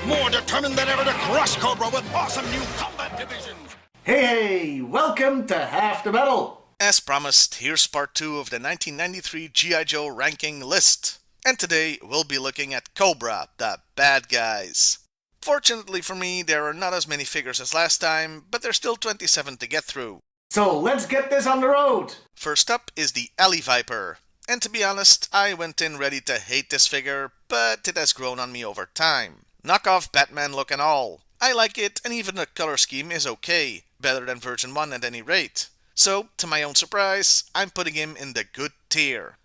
more determined than ever to crush Cobra with awesome new combat divisions. Hey, welcome to Half the Battle. As promised, here's part 2 of the 1993 G.I. Joe ranking list. And today, we'll be looking at Cobra, the bad guys. Fortunately for me, there are not as many figures as last time, but there's still 27 to get through. So let's get this on the road. First up is the Alley Viper. And to be honest, I went in ready to hate this figure, but it has grown on me over time. Knockoff Batman look and all. I like it, and even the color scheme is okay. Better than version 1 at any rate. So, to my own surprise, I'm putting him in the good tier.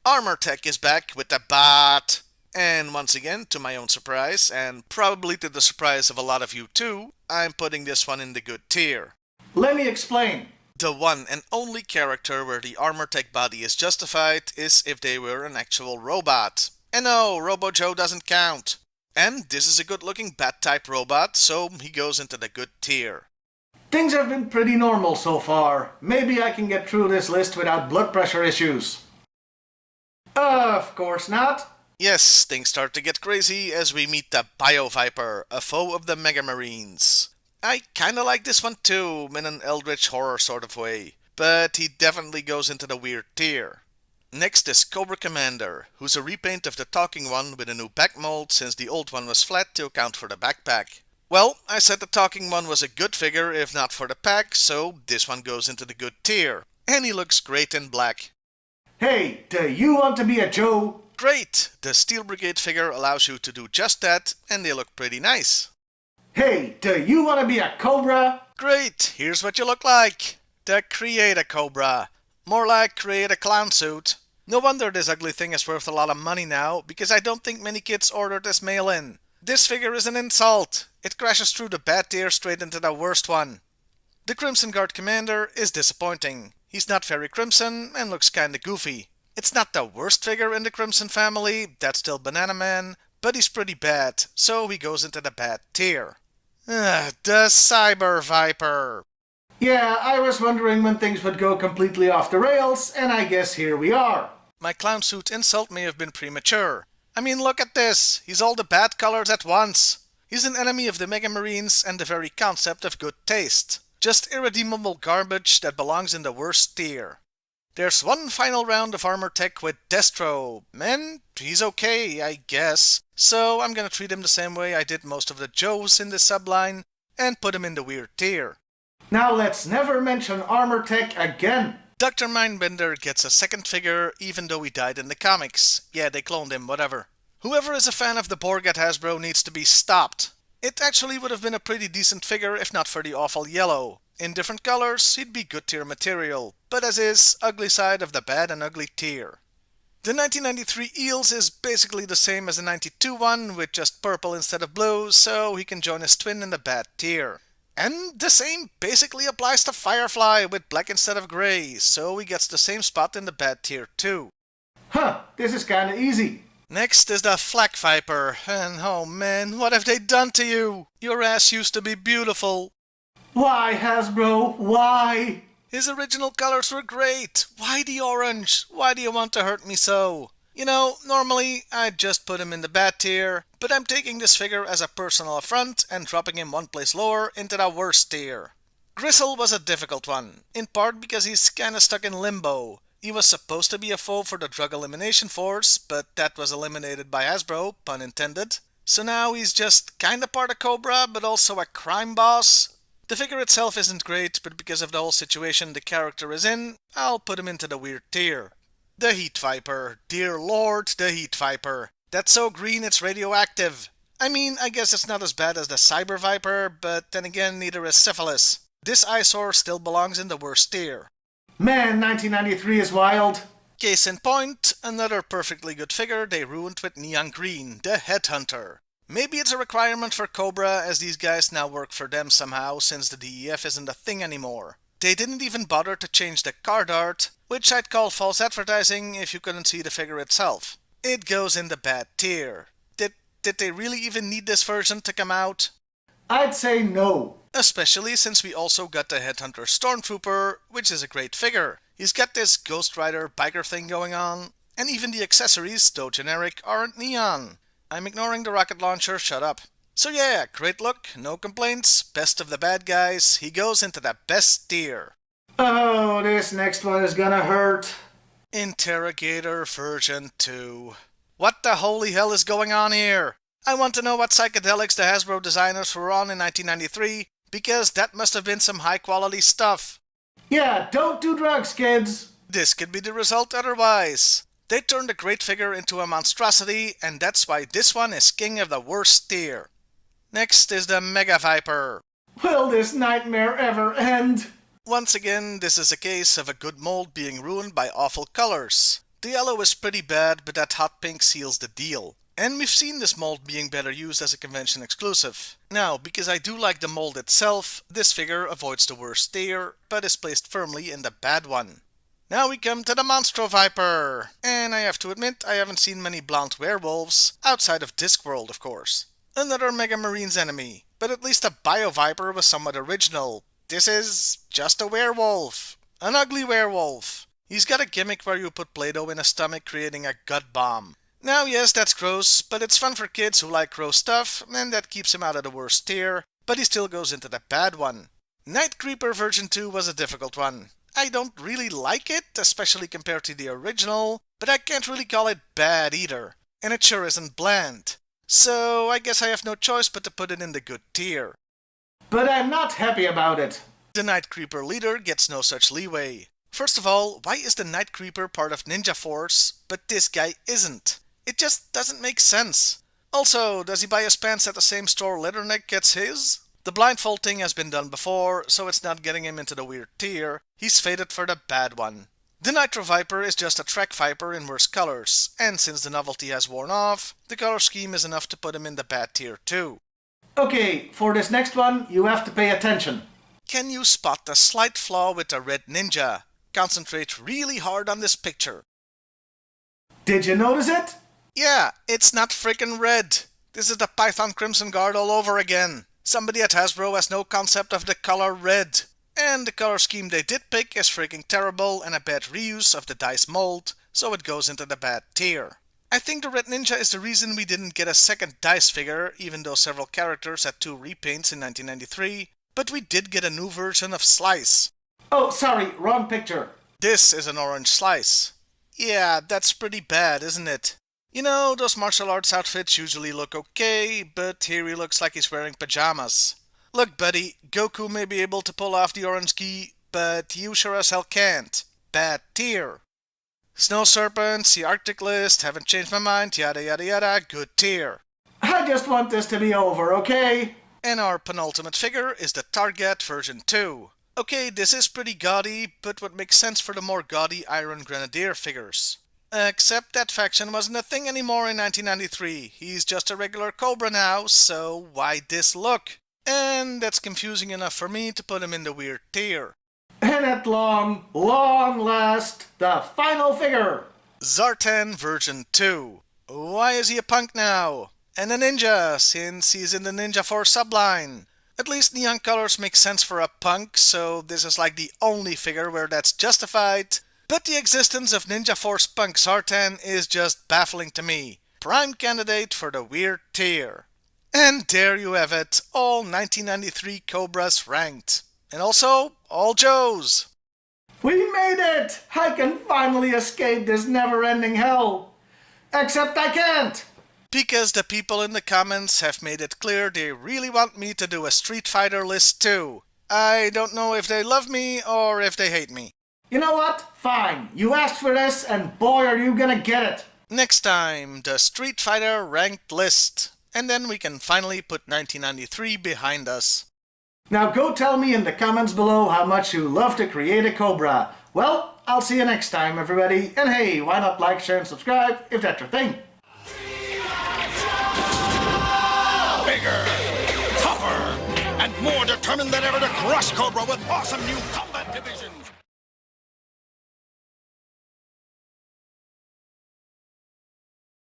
Armor Tech is back with the bat. And once again, to my own surprise, and probably to the surprise of a lot of you too, I'm putting this one in the good tier. Let me explain. The one and only character where the Armor Tech body is justified is if they were an actual robot. And no, Robo Joe doesn't count. And this is a good looking bat-type robot, so he goes into the good tier. Things have been pretty normal so far. Maybe I can get through this list without blood pressure issues. Of course not. Yes, things start to get crazy as we meet the Bio Viper, a foe of the Mega Marines. I kinda like this one too, in an eldritch horror sort of way, but he definitely goes into the weird tier. Next is Cobra Commander, who's a repaint of the talking one with a new back mold since the old one was flat to account for the backpack. Well, I said the talking one was a good figure if not for the pack, so this one goes into the good tier. And he looks great in black. Hey, do you want to be a Joe? Great! The Steel Brigade figure allows you to do just that, and they look pretty nice. Hey, do you want to be a Cobra? Great! Here's what you look like. The Create-A-Cobra. More like Create-A-Clown suit. No wonder this ugly thing is worth a lot of money now, because I don't think many kids ordered this mail-in. This figure is an insult. It crashes through the bad tier straight into the worst one. The Crimson Guard Commander is disappointing. He's not very crimson and looks kinda goofy. It's not the worst figure in the Crimson family, that's still Banana Man, but he's pretty bad, so he goes into the bad tier. The Cyber Viper. Yeah, I was wondering when things would go completely off the rails, and I guess here we are. My clown suit insult may have been premature. I mean, look at this. He's all the bad colors at once. He's an enemy of the Mega Marines and the very concept of good taste. Just irredeemable garbage that belongs in the worst tier. There's one final round of Armor Tech with Destro. Man, he's okay, I guess. So I'm gonna treat him the same way I did most of the Joes in this subline, and put him in the weird tier. Now let's never mention Armor Tech again. Dr. Mindbender gets a second figure even though he died in the comics. Yeah, they cloned him, whatever. Whoever is a fan of the Borg at Hasbro needs to be stopped. It actually would have been a pretty decent figure if not for the awful yellow. In different colors, he'd be good tier material, but as is, ugly side of the bad and ugly tier. The 1993 Eels is basically the same as the 92 one, with just purple instead of blue, so he can join his twin in the bad tier. And the same basically applies to Firefly, with black instead of grey, so he gets the same spot in the bad tier too. Huh, this is kinda easy. Next is the Flak Viper, and oh man, what have they done to you? Your ass used to be beautiful. Why, Hasbro? Why? His original colors were great. Why the orange? Why do you want to hurt me so? You know, normally I'd just put him in the bad tier, but I'm taking this figure as a personal affront and dropping him one place lower into the worst tier. Gristle was a difficult one, in part because he's kinda stuck in limbo. He was supposed to be a foe for the Drug Elimination Force, but that was eliminated by Hasbro, pun intended. So now he's just kinda part of Cobra, but also a crime boss. The figure itself isn't great, but because of the whole situation the character is in, I'll put him into the weird tier. The Heat Viper. Dear Lord, the Heat Viper. That's so green it's radioactive. I mean, I guess it's not as bad as the Cyber Viper, but then again neither is Syphilis. This eyesore still belongs in the worst tier. Man, 1993 is wild. Case in point, another perfectly good figure they ruined with neon green, the Headhunter. Maybe it's a requirement for Cobra, as these guys now work for them somehow since the DEF isn't a thing anymore. They didn't even bother to change the card art, which I'd call false advertising if you couldn't see the figure itself. It goes in the bad tier. Did they really even need this version to come out? I'd say no. Especially since we also got the Headhunter Stormtrooper, which is a great figure. He's got this Ghost Rider biker thing going on, and even the accessories, though generic, aren't neon. I'm ignoring the rocket launcher, shut up. So yeah, great look, no complaints, best of the bad guys, he goes into the best tier. Oh, this next one is gonna hurt. Interrogator version 2. What the holy hell is going on here? I want to know what psychedelics the Hasbro designers were on in 1993, because that must have been some high quality stuff. Yeah, don't do drugs, kids. This could be the result otherwise. They turned a great figure into a monstrosity, and that's why this one is king of the worst tier. Next is the Mega Viper. Will this nightmare ever end? Once again, this is a case of a good mold being ruined by awful colors. The yellow is pretty bad, but that hot pink seals the deal. And we've seen this mold being better used as a convention exclusive. Now, because I do like the mold itself, this figure avoids the worst tier, but is placed firmly in the bad one. Now we come to the Monstro Viper. And I have to admit, I haven't seen many blonde werewolves, outside of Discworld of course. Another Mega Marines enemy, but at least a Bio Viper was somewhat original. This is just a werewolf. An ugly werewolf. He's got a gimmick where you put Play-Doh in his stomach creating a gut bomb. Now yes, that's gross, but it's fun for kids who like gross stuff, and that keeps him out of the worst tier, but he still goes into the bad one. Night Creeper version 2 was a difficult one. I don't really like it, especially compared to the original, but I can't really call it bad either, and it sure isn't bland. So I guess I have no choice but to put it in the good tier. But I'm not happy about it. The Night Creeper leader gets no such leeway. First of all, why is the Night Creeper part of Ninja Force, but this guy isn't? It just doesn't make sense. Also, does he buy his pants at the same store Leatherneck gets his? The blindfold thing has been done before, so it's not getting him into the weird tier. He's fated for the bad one. The Nitro Viper is just a Trek Viper in worse colors, and since the novelty has worn off, the color scheme is enough to put him in the bad tier too. Okay, for this next one, you have to pay attention. Can you spot the slight flaw with the Red Ninja? Concentrate really hard on this picture. Did you notice it? Yeah, it's not frickin' red. This is the Python Crimson Guard all over again. Somebody at Hasbro has no concept of the color red. And the color scheme they did pick is freaking terrible and a bad reuse of the dice mold, so it goes into the bad tier. I think the Red Ninja is the reason we didn't get a second dice figure, even though several characters had 2 repaints in 1993, but we did get a new version of Slice. Oh, sorry, wrong picture. This is an orange Slice. Yeah, that's pretty bad, isn't it? You know, those martial arts outfits usually look okay, but here he looks like he's wearing pajamas. Look, buddy, Goku may be able to pull off the orange gi, but you sure as hell can't. Bad tier. Snow Serpents, the Arctic List, haven't changed my mind, yada yada yada, good tier. I just want this to be over, okay? And our penultimate figure is the Target version 2. Okay, this is pretty gaudy, but would make sense for the more gaudy Iron Grenadier figures. Except that faction wasn't a thing anymore in 1993. He's just a regular Cobra now, so why this look? And that's confusing enough for me to put him in the weird tier. And at long last, the final figure. Zartan version 2. Why is he a punk now? And a ninja, since he's in the Ninja Force subline. At least neon colors make sense for a punk, so this is like the only figure where that's justified. But the existence of Ninja Force Punk Zartan is just baffling to me. Prime candidate for the weird tier. And there you have it, all 1993 Cobras ranked. And also, all Joes. We made it! I can finally escape this never-ending hell. Except I can't! Because the people in the comments have made it clear they really want me to do a Street Fighter list too. I don't know if they love me or if they hate me. You know what? Fine. You asked for this, and boy are you gonna get it. Next time, the Street Fighter ranked list. And then we can finally put 1993 behind us. Now go tell me in the comments below how much you love to create a Cobra. Well, I'll see you next time, everybody. And hey, why not like, share, and subscribe if that's your thing. Bigger, tougher, and more determined than ever to crush Cobra with awesome new combat division.